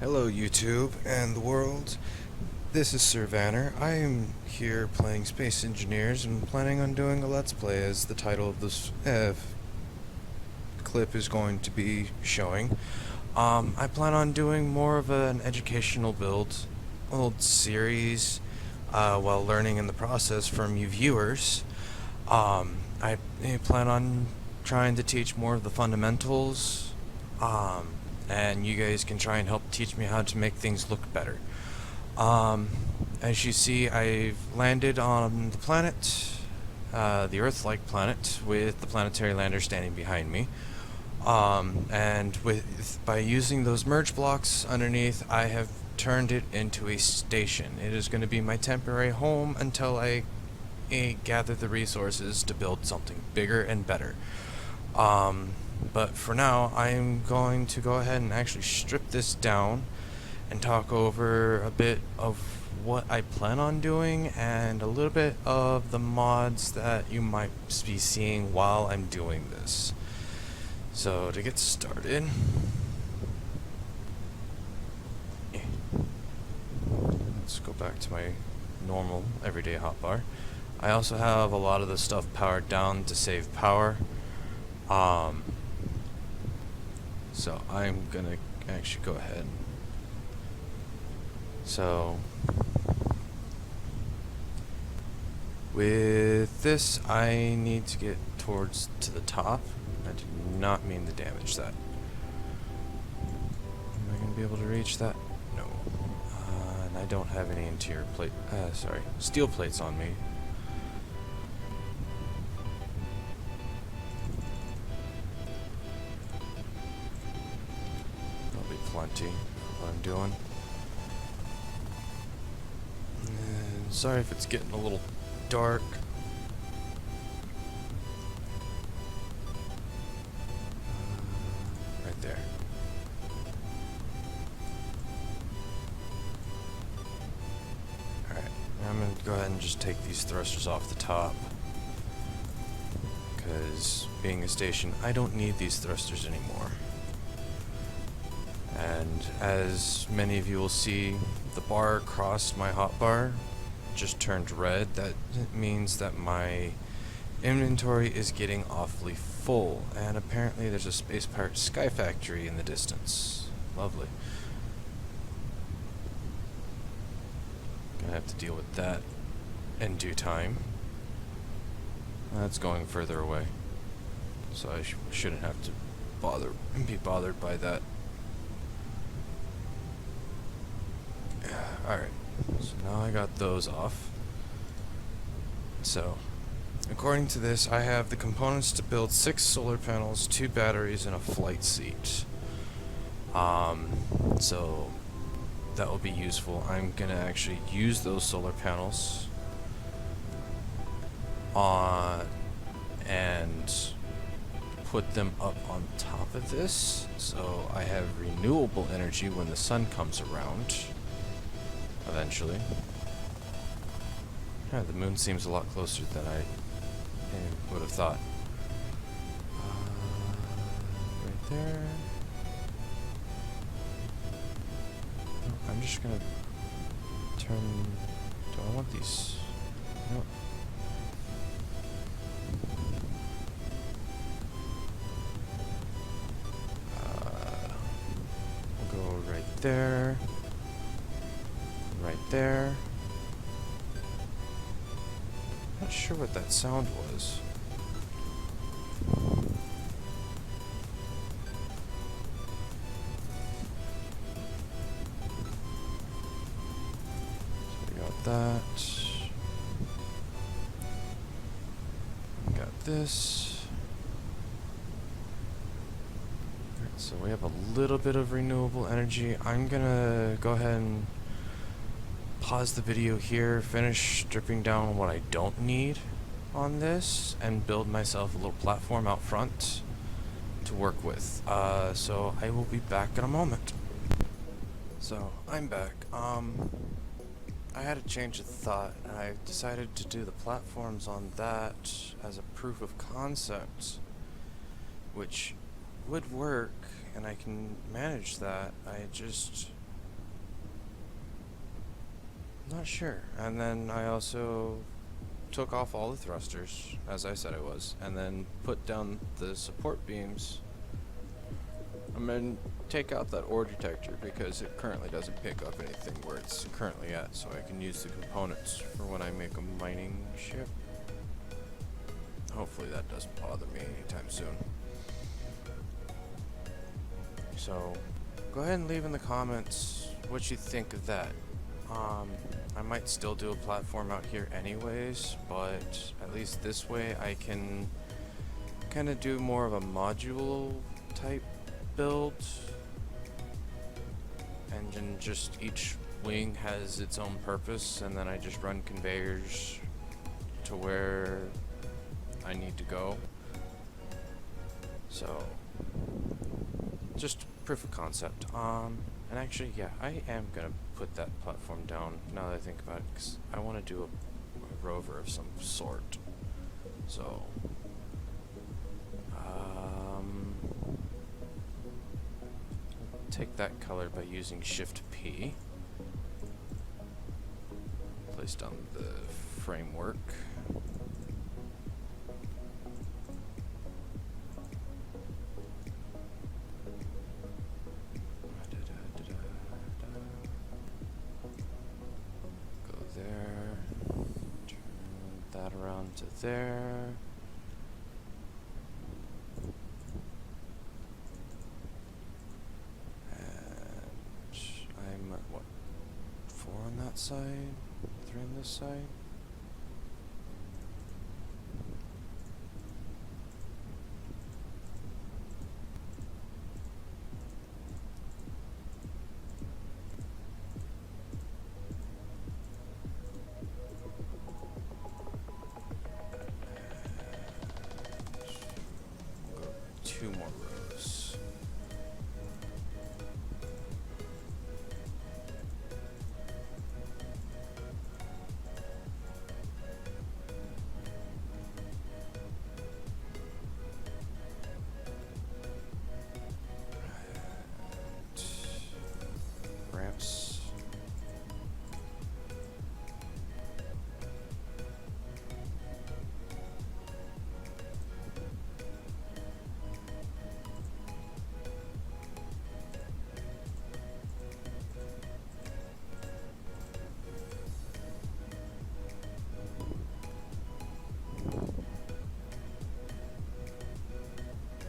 Hello YouTube and the world. This is Sir Vanner. I am here playing Space Engineers and planning on doing a Let's Play, as the title of this clip is going to be showing. I plan on doing more of an educational build series while learning in the process from you viewers. I plan on trying to teach more of the fundamentals, and you guys can try and help teach me how to make things look better. As you see, I've landed on the planet, the Earth-like planet, with the planetary lander standing behind me. And by using those merge blocks underneath, I have turned it into a station. It is going to be my temporary home until I gather the resources to build something bigger and better. But for now, I'm going to go ahead and actually strip this down and talk over a bit of what I plan on doing and a little bit of the mods that you might be seeing while I'm doing this. So to get started, let's go back to my normal everyday hotbar. I also have a lot of the stuff powered down to save power. So I'm gonna actually go ahead. So with this, I need to get to the top. I did not mean to damage that. Am I gonna be able to reach that? No. And I don't have any interior steel plates on me. Plenty of what I'm doing. And sorry if it's getting a little dark. Right there. Alright, I'm going to go ahead and just take these thrusters off the top, because being a station, I don't need these thrusters anymore. And as many of you will see, the bar across my hotbar just turned red. That means that my inventory is getting awfully full, and apparently there's a Space Pirate Sky Factory in the distance. Lovely. Gonna have to deal with that in due time. That's going further away, so I shouldn't have to be bothered by that. Alright, so now I got those off. So, according to this, I have the components to build 6 solar panels, 2 batteries, and a flight seat. So that will be useful. I'm gonna actually use those solar panels and put them up on top of this, so I have renewable energy when the sun comes around. Eventually. Yeah, the moon seems a lot closer than I would have thought. Right there. Oh, I'm just gonna turn. Do I want these? No. We'll go right there. Right there. Not sure what that sound was. So we got that. We got this. Alright, so we have a little bit of renewable energy. I'm gonna go ahead and pause the video here, finish stripping down what I don't need on this, and build myself a little platform out front to work with. So I will be back in a moment. So I'm back. I had a change of thought, and I decided to do the platforms on that as a proof of concept, which would work, and I can manage that. I just Not sure. And then I also took off all the thrusters, as I said I was, and then put down the support beams. I'm going to take out that ore detector because it currently doesn't pick up anything where it's currently at, so I can use the components for when I make a mining ship. Hopefully that doesn't bother me anytime soon. So, go ahead and leave in the comments what you think of that. I might still do a platform out here anyways, but at least this way I can kind of do more of a module type build, and then just each wing has its own purpose, and then I just run conveyors to where I need to go. So, just proof of concept. And actually, yeah, I am gonna put that platform down now that I think about it, because I want to do a rover of some sort. So, take that color by using Shift P. Place down the framework. Go there. Turn that around to there. I'm at what? 4 on that side, 3 on this side. We'll go 2 more rows. Ramps.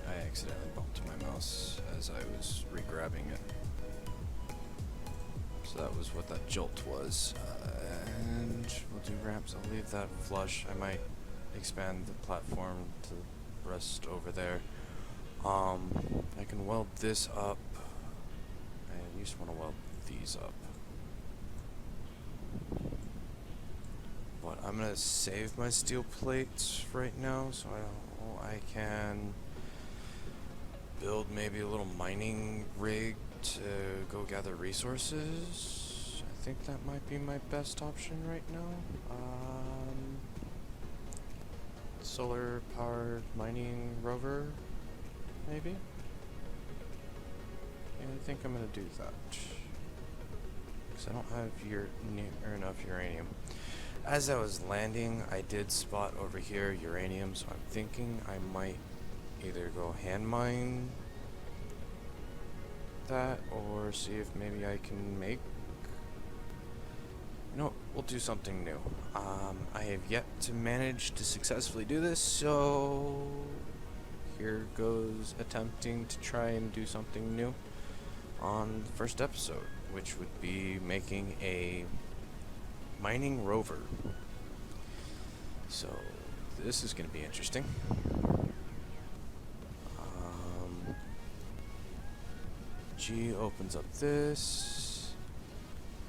I accidentally bumped my mouse as I was re-grabbing it. So that was what that jolt was. And we'll do ramps. I'll leave that flush. I might expand the platform to the rest over there. I can weld this up. I used to want to weld these up. But I'm going to save my steel plates right now so I can build maybe a little mining rig to go gather resources. I think that might be my best option right now. Solar powered mining rover, maybe? Yeah, I think I'm gonna do that. Because I don't have enough uranium. As I was landing, I did spot over here uranium, so I'm thinking I might either go hand mine that or see if maybe I can make, you know, we'll do something new. I have yet to manage to successfully do this, so here goes attempting to try and do something new on the first episode, which would be making a mining rover. So this is going to be interesting. G opens up this.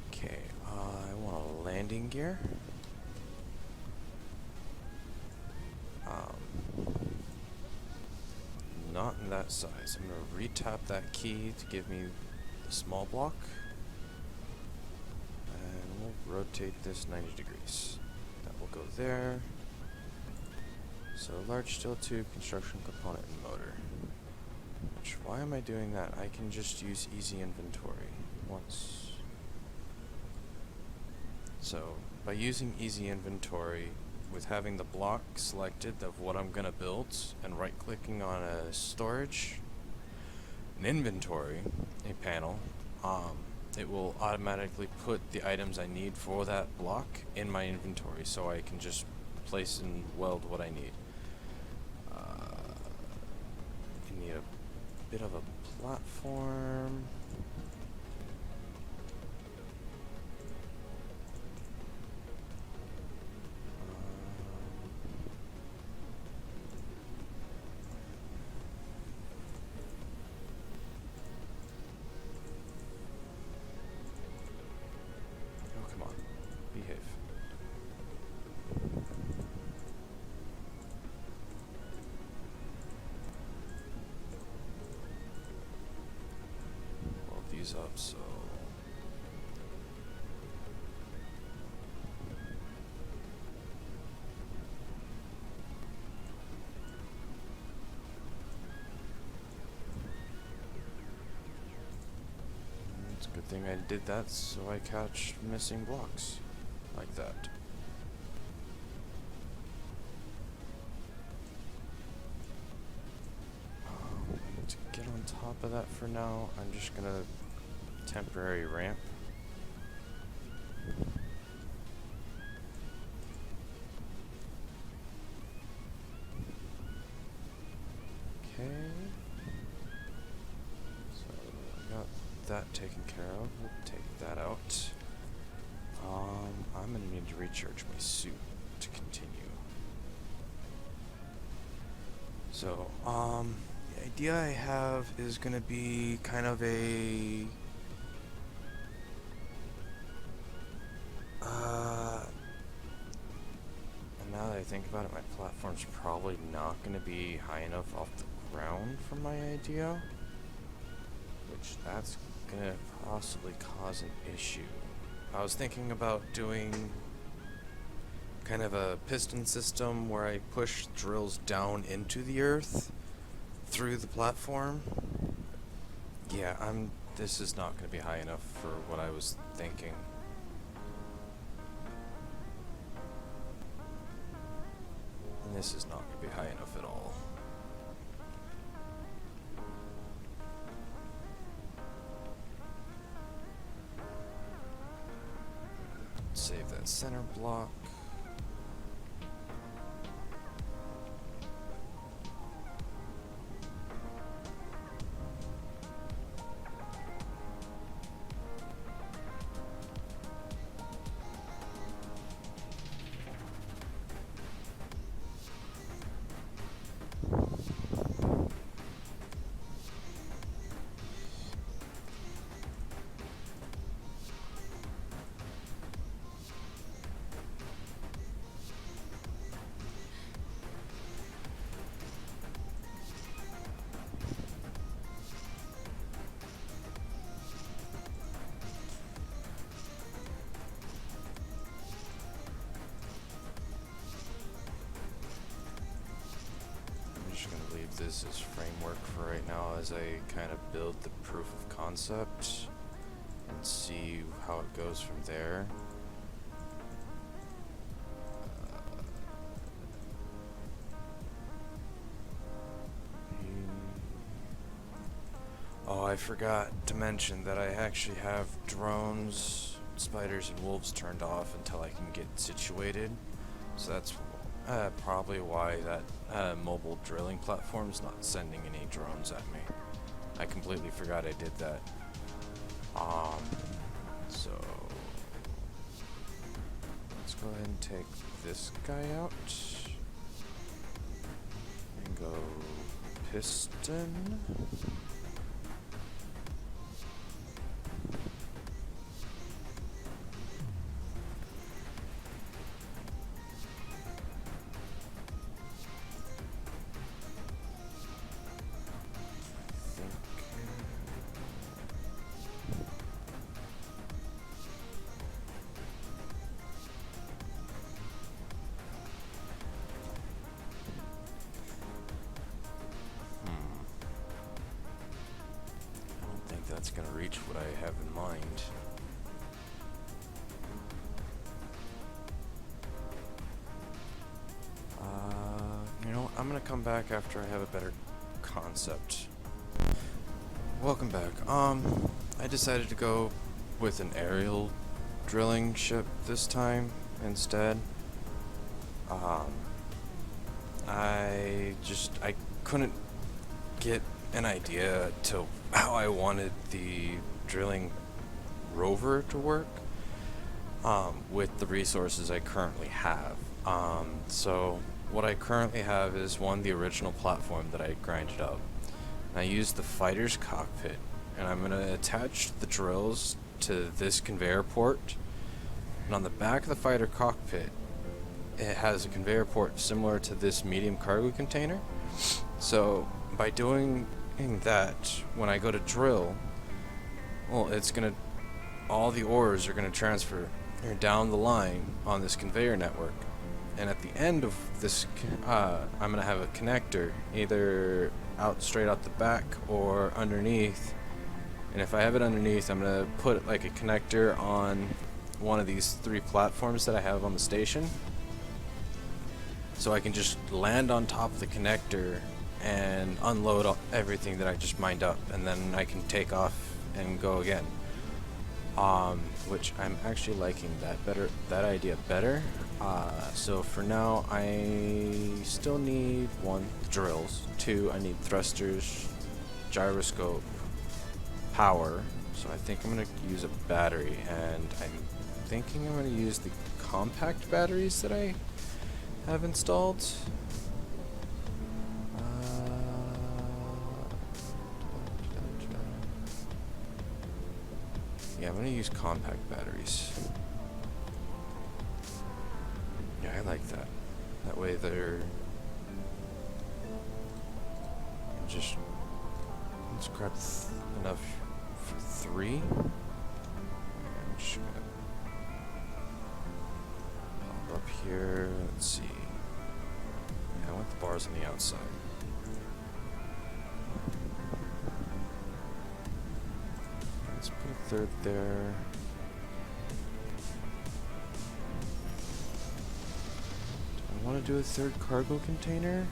Okay, I want a landing gear. Not in that size. I'm going to re-tap that key to give me the small block. And we'll rotate this 90 degrees. That will go there. So large steel tube, construction component, and motor. Which, why am I doing that? I can just use easy inventory once. So by using easy inventory, with having the block selected of what I'm going to build and right clicking on a storage, an inventory, a panel, it will automatically put the items I need for that block in my inventory, so I can just place and weld what I need. You need a bit of a platform. Oh, come on. Behave. Weld these up, so... It's a good thing I did that, so I catch missing blocks like that. To get on top of that for now, I'm just gonna temporary ramp. Okay. So I got that taken care of. We'll take that out. I'm gonna need to recharge my suit to continue. So, the idea I have is gonna be kind of a and now that I think about it, my platform's probably not gonna be high enough off the ground for my idea, which that's gonna possibly cause an issue. I was thinking about doing kind of a piston system where I push drills down into the earth through the platform. Yeah, this is not going to be high enough for what I was thinking. And this is not going to be high enough at all. Save that center block. This is framework for right now as I kind of build the proof of concept and see how it goes from there. Oh, I forgot to mention that I actually have drones, spiders, and wolves turned off until I can get situated. So that's probably why that mobile drilling platform is not sending any drones at me. I completely forgot I did that. So let's go ahead and take this guy out and go piston. That's gonna reach what I have in mind. I'm gonna come back after I have a better concept. Welcome back. I decided to go with an aerial drilling ship this time instead. I couldn't get an idea to how I wanted the drilling rover to work with the resources I currently have. So what I currently have is the original platform that I grinded up. And I used the fighter's cockpit, and I'm going to attach the drills to this conveyor port. And on the back of the fighter cockpit, it has a conveyor port similar to this medium cargo container. So by doing that, when I go to drill, well, all the ores are gonna transfer down the line on this conveyor network. And at the end of this, I'm gonna have a connector either straight out the back or underneath. And if I have it underneath, I'm gonna put like a connector on one of these 3 platforms that I have on the station, so I can just land on top of the connector and unload everything that I just mined up, and then I can take off and go again. Which I'm actually liking that idea better. So for now, I still need 1, drills, 2, I need thrusters, gyroscope, power. So I think I'm gonna use a battery, and I'm thinking I'm gonna use the compact batteries that I have installed. Yeah, I'm gonna use compact batteries. Yeah, I like that. That way let's grab enough for 3. I'm just gonna pop up here. Let's see. Yeah, I want the bars on the outside. Let's put a 3rd there. Do I want to do a 3rd cargo container?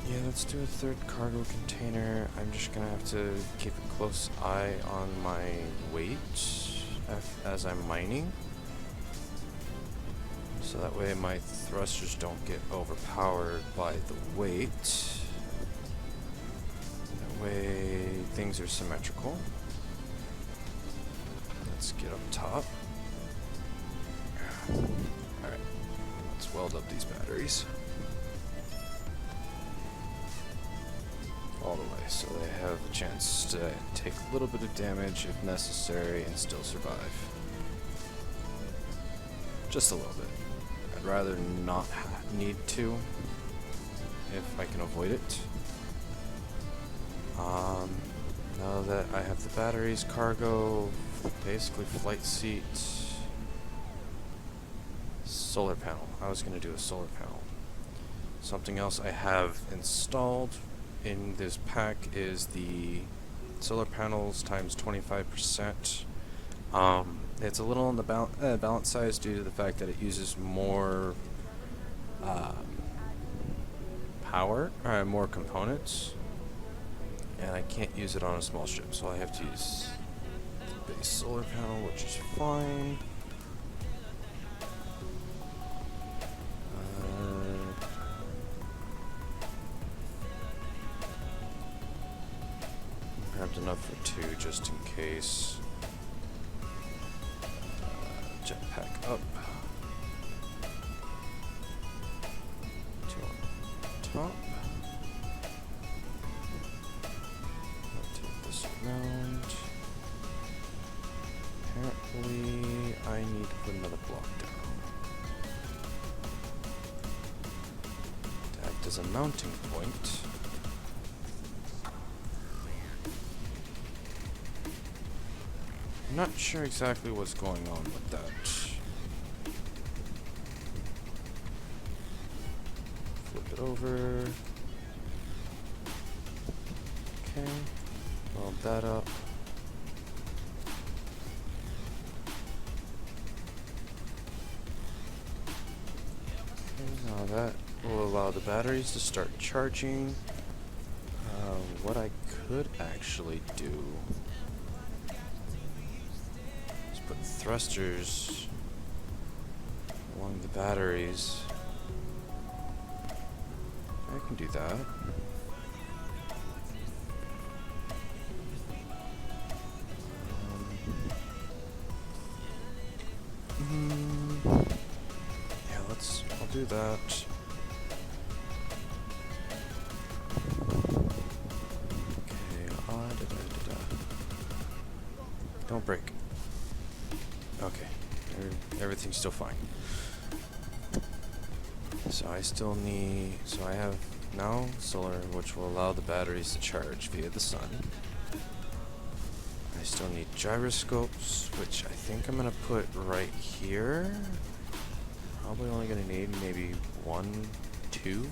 Yeah, let's do a 3rd cargo container. I'm just gonna have to keep a close eye on my weight as I'm mining, so that way my thrusters don't get overpowered by the weight. That way things are symmetrical. Let's get up top. Alright, let's weld up these batteries all the way, so they have a chance to take a little bit of damage if necessary and still survive. Just a little bit. I'd rather not need to if I can avoid it. Now that I have the batteries, cargo, basically flight seat, solar panel. I was going to do a solar panel. Something else I have installed in this pack is the solar panels times 25%. It's a little on the balance size due to the fact that it uses more power, or more components, and I can't use it on a small ship, so I have to use the base solar panel, which is fine. Grabbed enough for 2 just in case. Jetpack up. 2 on top. Take this around. Apparently, I need to put another block down to act as a mounting point. I'm not sure exactly what's going on with that. Flip it over. Okay. Weld that up. batteries to start charging. What I could actually do is put thrusters along the batteries. I can do that. Yeah, I'll do that. Don't break. Okay, everything's still fine. So I still need, so I have now solar, which will allow the batteries to charge via the sun. I still need gyroscopes, which I think I'm gonna put right here. Probably only gonna need maybe 1, 2.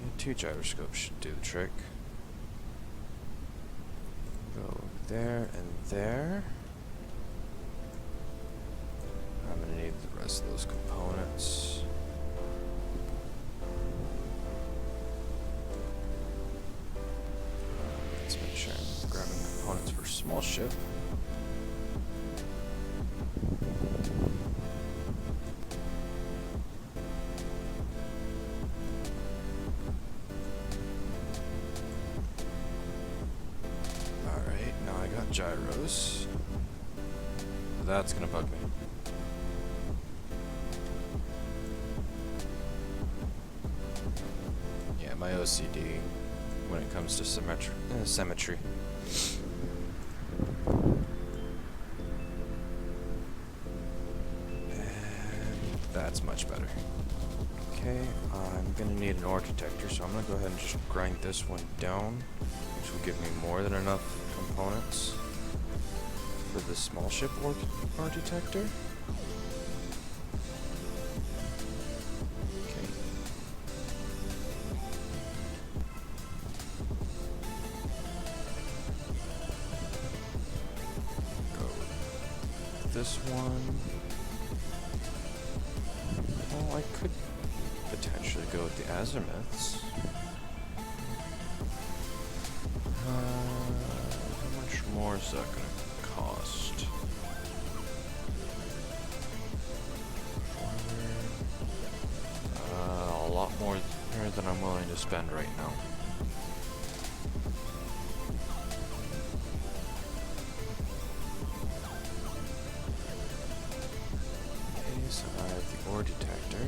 Yeah, 2 gyroscopes should do the trick. Go there and there. I'm gonna need the rest of those components. Let's make sure I'm grabbing components for small ship. Gyros. That's gonna bug me. Yeah, my OCD when it comes to symmetry. And that's much better. Okay, I'm gonna need an ore detector, so I'm gonna go ahead and just grind this one down, which will give me more than enough components for the small ship ore detector. Okay. Go with this one. Well, I could potentially go with the AziomX. How much more is that gonna cost? A lot more than I'm willing to spend right now. Okay, so I have the ore detector.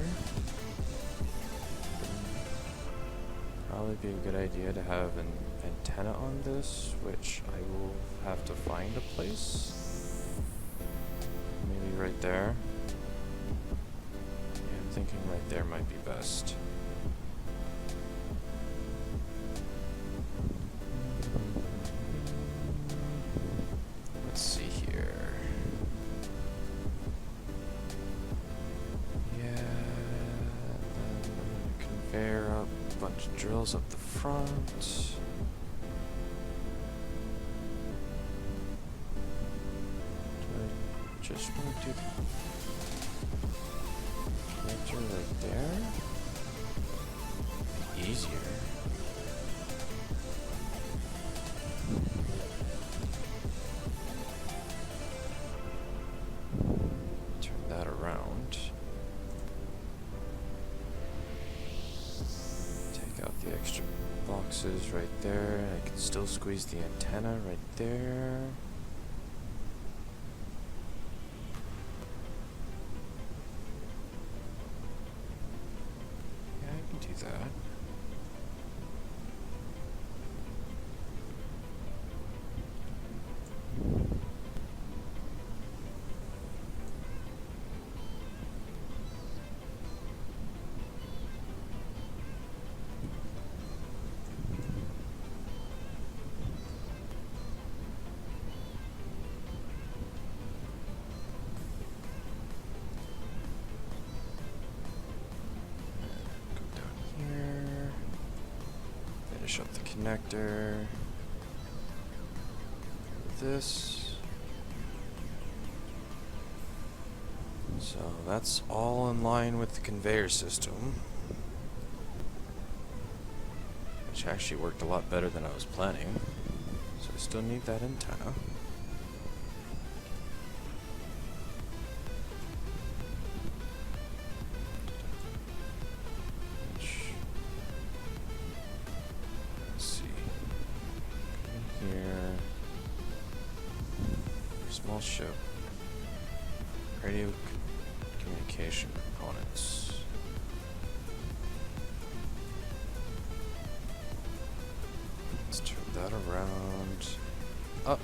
Probably be a good idea to have an antenna on this, which I will have to find a place. Maybe right there. Yeah, I'm thinking right there might be best. Let's see here. Yeah, and then conveyor up a bunch of drills up the front. Just want to do the connector right there. Easier. Turn that around. Take out the extra boxes right there. I can still squeeze the antenna right there. Do that. Finish up the connector. This. So that's all in line with the conveyor system, which actually worked a lot better than I was planning. So I still need that antenna. Let's see. Come in here. Small ship. Radio communication components. Let's turn that around. Up.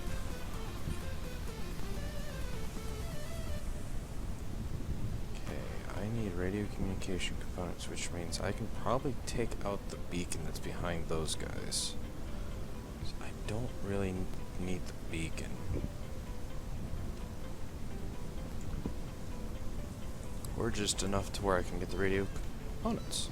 Okay, I need radio communication components, which means I can probably take out the beacon that's behind those guys. I don't really need the beacon. Or just enough to where I can get the radio components.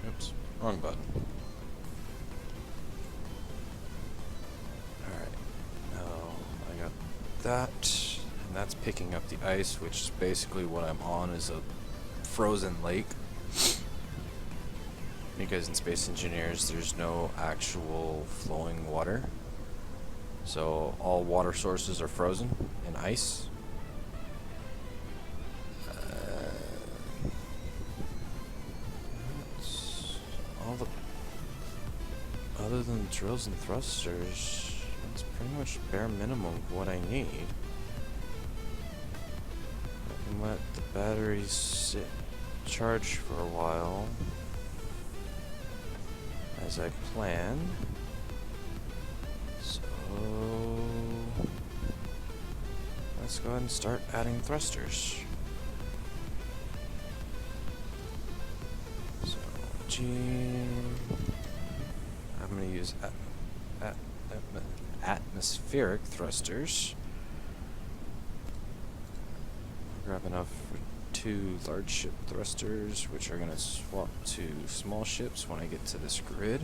Oops, wrong button. Alright, now I got that, and that's picking up the ice, which is basically what I'm on is a frozen lake. Because in Space Engineers there's no actual flowing water, so all water sources are frozen in ice. All the other than drills and thrusters, that's pretty much bare minimum of what I need. I can let the batteries sit charge for a while, as I plan. So let's go ahead and start adding thrusters. So I'm going to use atmospheric thrusters. Grab enough for 2 large ship thrusters, which are going to swap to small ships when I get to this grid.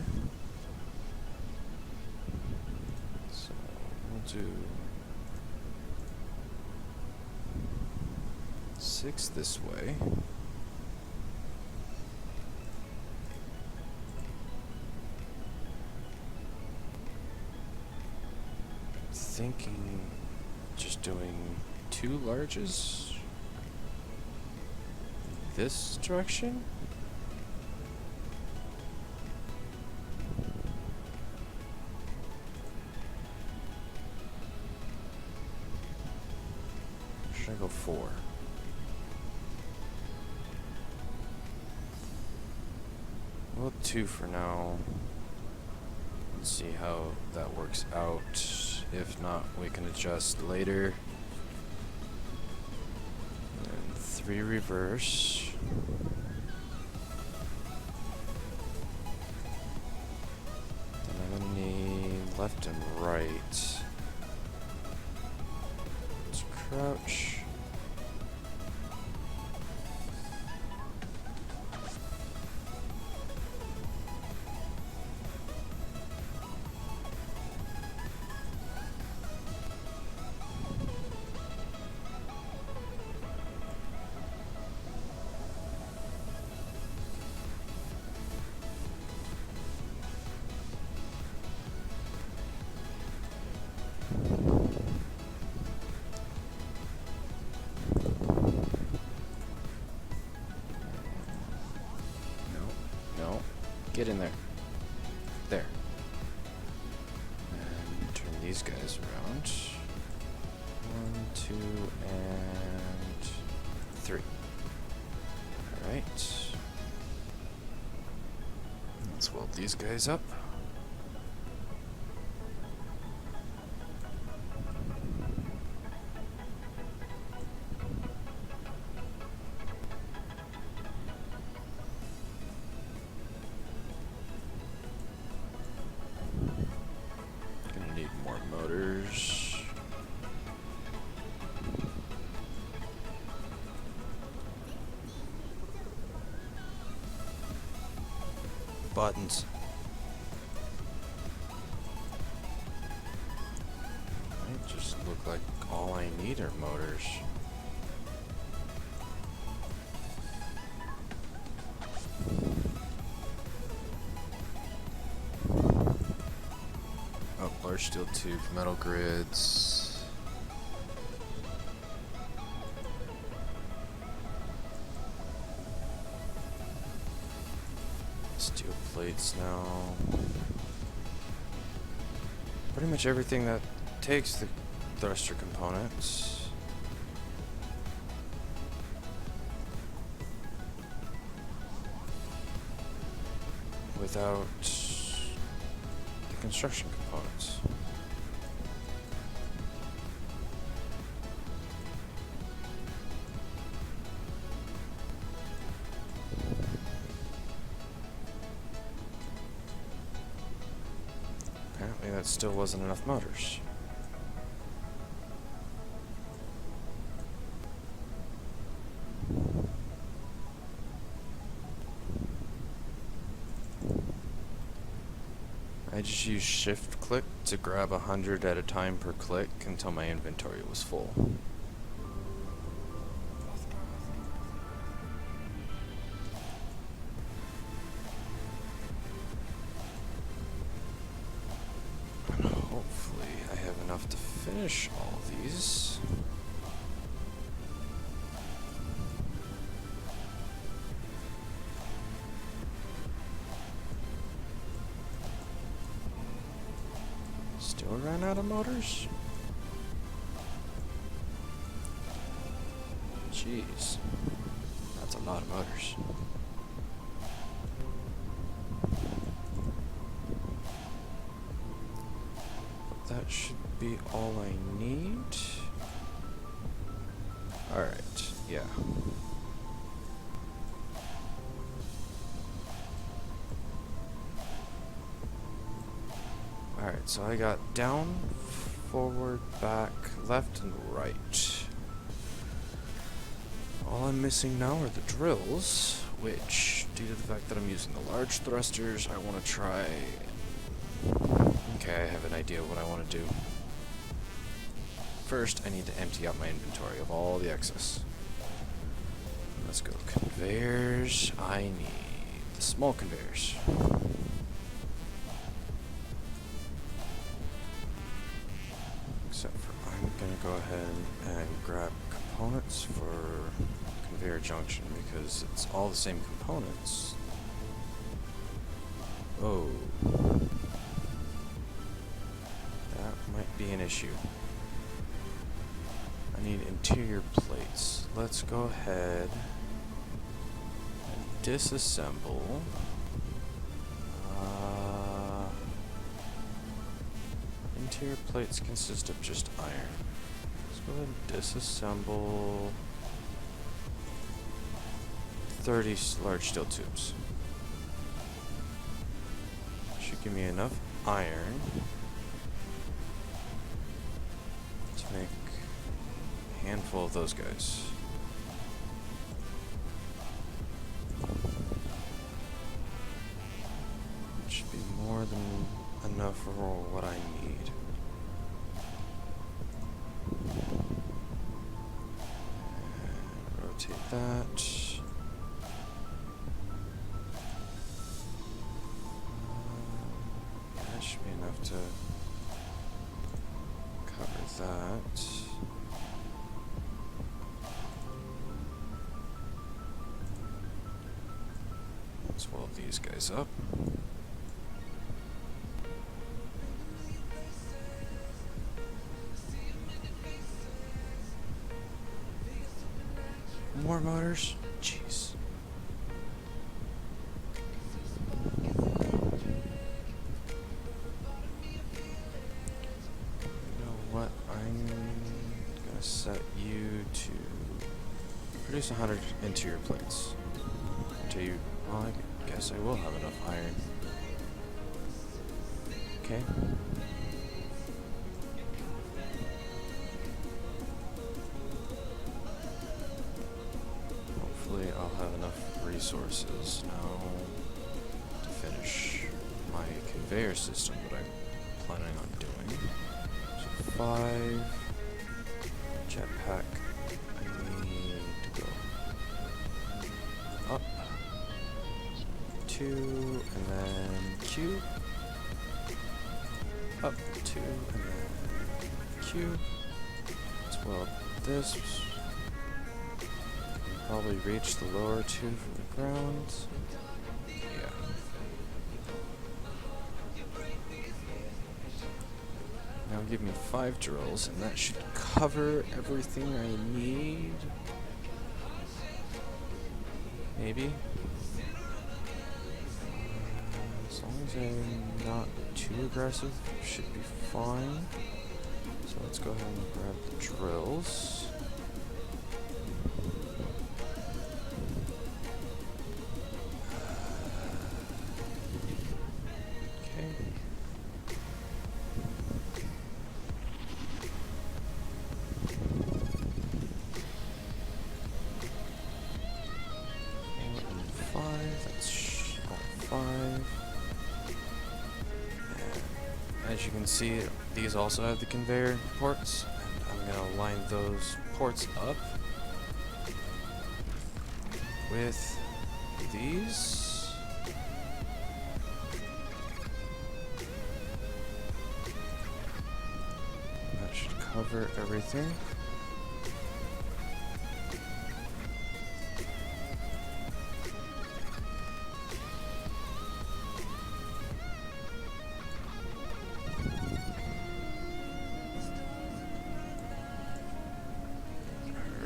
So we'll do 6 this way. Thinking just doing 2 larges this direction? Should I go 4? Well, 2 for now. Let's see how that works out. If not, we can adjust later. And 3 reverse. Then I'm gonna need left and right. Let's crouch. Get in there. There. And turn these guys around. 1, 2, and 3. Alright. Let's weld these guys up. buttons. They just look like all I need are motors. Oh, large steel tube, metal grids. Steel plates now. Pretty much everything that takes the thruster components. Without the construction components. Apparently that still wasn't enough motors. I just used shift click to grab 100 at a time per click until my inventory was full. And hopefully I have enough to finish all these. Still ran out of motors? Jeez. That's a lot of motors. That should be all I need. Alright, yeah. Alright, so I got down, forward, back, left, and right. All I'm missing now are the drills, which, due to the fact that I'm using the large thrusters, I want to try... Okay, I have an idea what I want to do. First, I need to empty out my inventory of all the excess. Let's go. Conveyors. I need the small conveyors. Except for I'm gonna go ahead and grab components for conveyor junction because it's all the same components. Oh. That might be an issue. I need interior plates. Let's go ahead and disassemble. Interior plates consist of just iron. Let's go ahead and disassemble 30 large steel tubes. Should give me enough iron to make a handful of those guys. It should be more than enough for what I need. And rotate that. That should be enough to cover that. Let's weld these guys up. More motors? Jeez. You know what? I'm gonna set you to produce 100 interior plates. Until you... Well, I guess I will have enough iron. Okay. Hopefully I'll have enough resources now to finish. conveyor system that I'm planning on doing. So 5 jetpack. I need to go up 2 and then Q. Up 2 and then Q. Let's weld this. Probably reach the lower 2 from the ground. Yeah. Now give me 5 drills, and that should cover everything I need. Maybe. As long as I'm not too aggressive, should be fine. So let's go ahead and grab the drills. As you can see, these also have the conveyor ports, and I'm going to line those ports up with these. That should cover everything.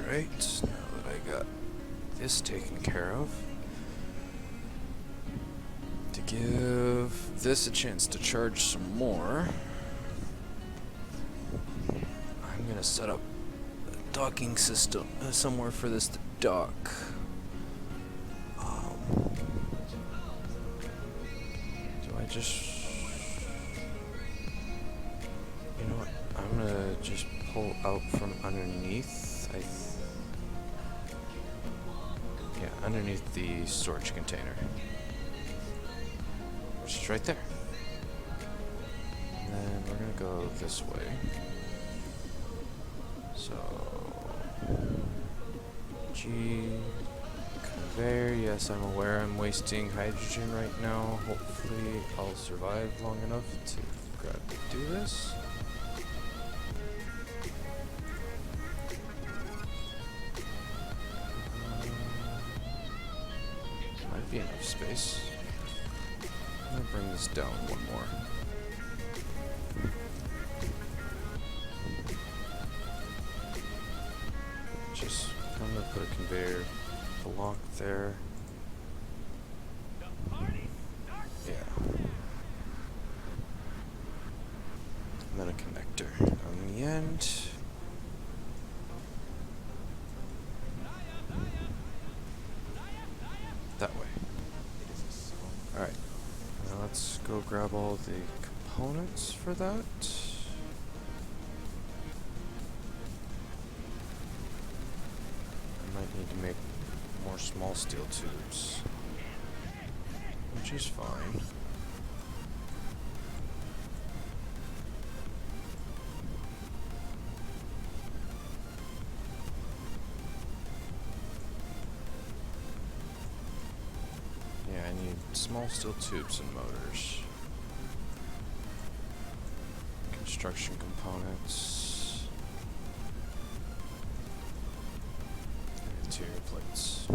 Alright, now that I got this taken care of, to give this a chance to charge some more, I'm gonna set up a docking system somewhere for this to dock. Do I just... You know what? I'm gonna just pull out from underneath. Yeah, underneath the storage container. Which is right there. And then we're gonna go this way. So G conveyor, yes, I'm aware I'm wasting hydrogen right now. Hopefully I'll survive long enough to do this. Might be enough space. I'm gonna bring this down one more. I'm gonna put a conveyor block there. Yeah. And then a connector on the end. That way. Alright. Now let's go grab all the components for that. Need to make more small steel tubes, which is fine. Yeah, I need small steel tubes and motors. Construction components. Interior plates.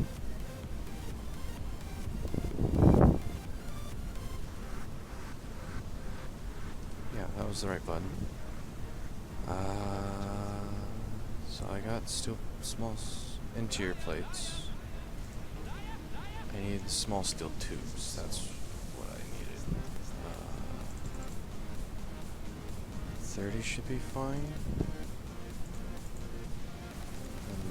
Yeah, that was the right button. So I got still small interior plates. I need small steel tubes. That's what I needed. 30 should be fine.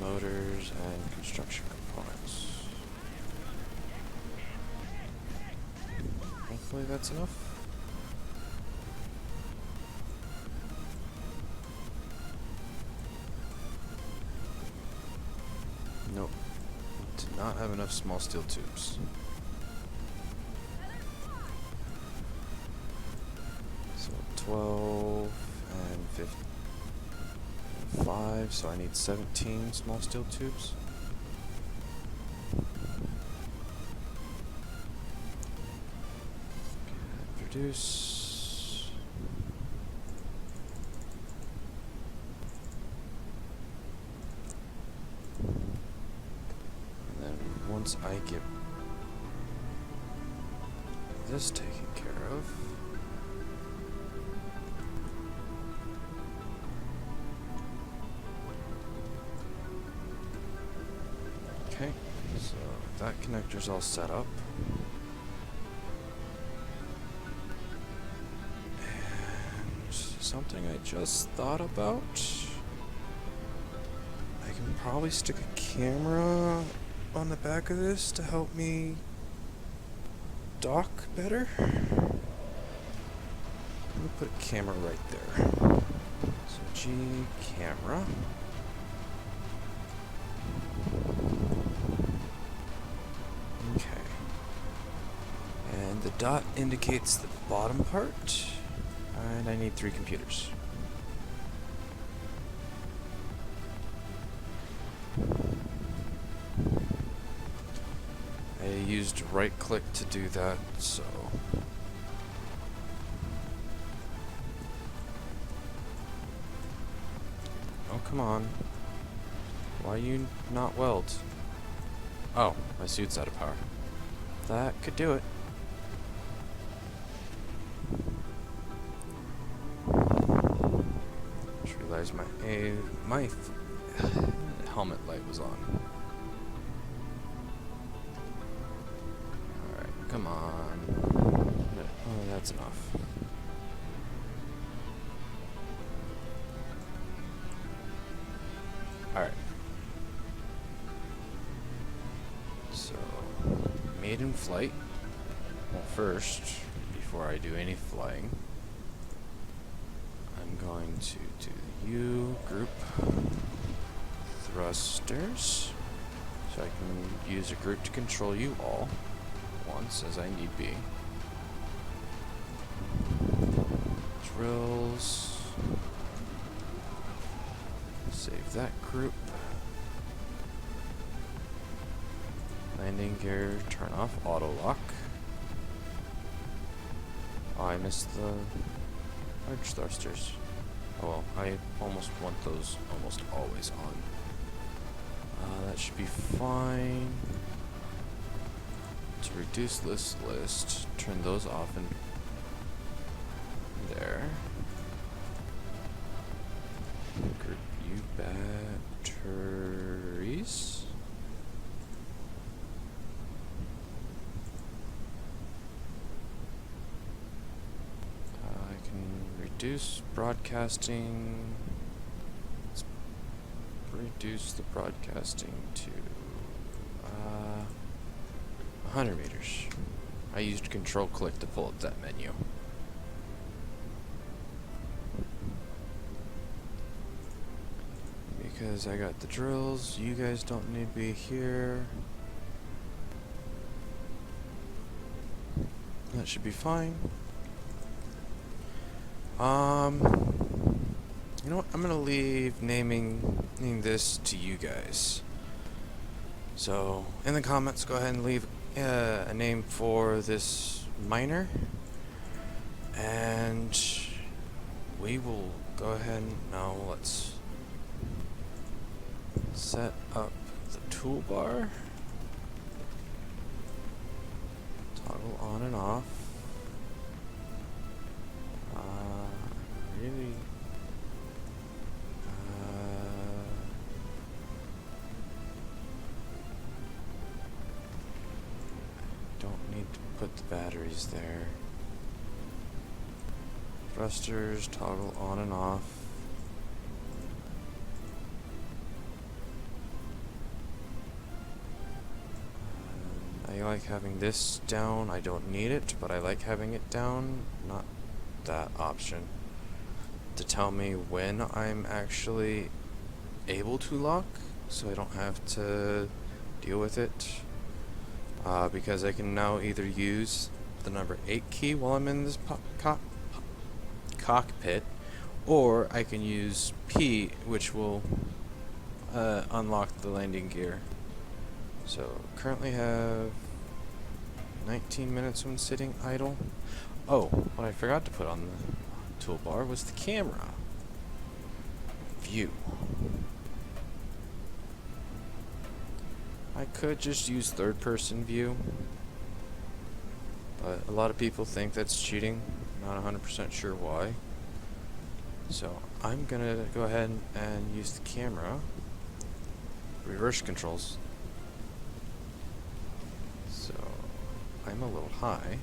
Motors and construction components. Hopefully that's enough. Nope. Did not have enough small steel tubes. 12 and 5, so I need 17 small steel tubes. Produce. And then once I get this taken care of, okay, so that connector's all set up. And something I just thought about, I can probably stick a camera on the back of this to help me dock better. Let me put a camera right there. So G camera. Okay. And the dot indicates the bottom part. And I need 3 computers. I used right click to do that, so oh, come on. Why you not weld? Oh, my suit's out of power. That could do it. Just realized my helmet light was on. Alright, come on. Oh, that's enough. Alright. So, maiden flight. Well, first, before I do any flying, I'm going to do the U group thrusters. So I can use a group to control you all once as I need be. Drills. Save that group. Landing gear, turn off auto lock. Oh, I missed the large thrusters. Oh well, I almost want those almost always on. That should be fine. To reduce this list, turn those off in there. Group U batteries. I can reduce broadcasting. Let's reduce the broadcasting to 100 meters. I used control click to pull up that menu. Because I got the drills, you guys don't need to be here. That should be fine. You know what? I'm gonna leave naming this to you guys. So in the comments, go ahead and leave a name for this miner, and we will go ahead and now let's set up the toolbar. Toggle on and off. Really? Don't need to put the batteries there. Thrusters, toggle on and off. I like having this down. I don't need it, but I like having it down. Not that option. To tell me when I'm actually able to lock, so I don't have to deal with it. Because I can now either use the number 8 key while I'm in this cockpit, or I can use P, which will unlock the landing gear. So currently have 19 minutes when sitting idle. Oh, what I forgot to put on the toolbar was the camera. View. I could just use third-person view, but a lot of people think that's cheating. Not 100% sure why. So I'm gonna go ahead and use the camera. Reverse controls. So I'm a little high.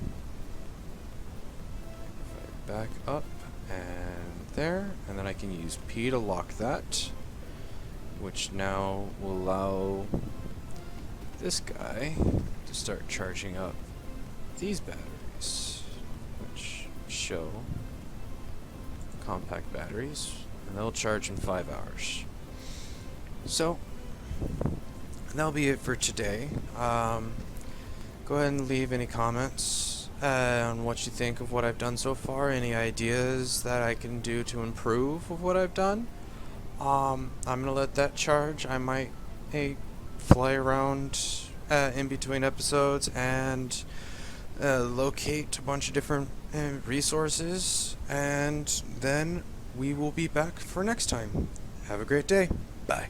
If I back up and there, and then I can use P to lock that, which now will allow this guy to start charging up these batteries, which show compact batteries, and they'll charge in 5 hours. So that'll be it for today. Go ahead and leave any comments on what you think of what I've done so far, any ideas that I can do to improve of what I've done. I'm gonna let that charge. I might fly around in between episodes and locate a bunch of different resources, and then we will be back for next time. Have a great day. Bye.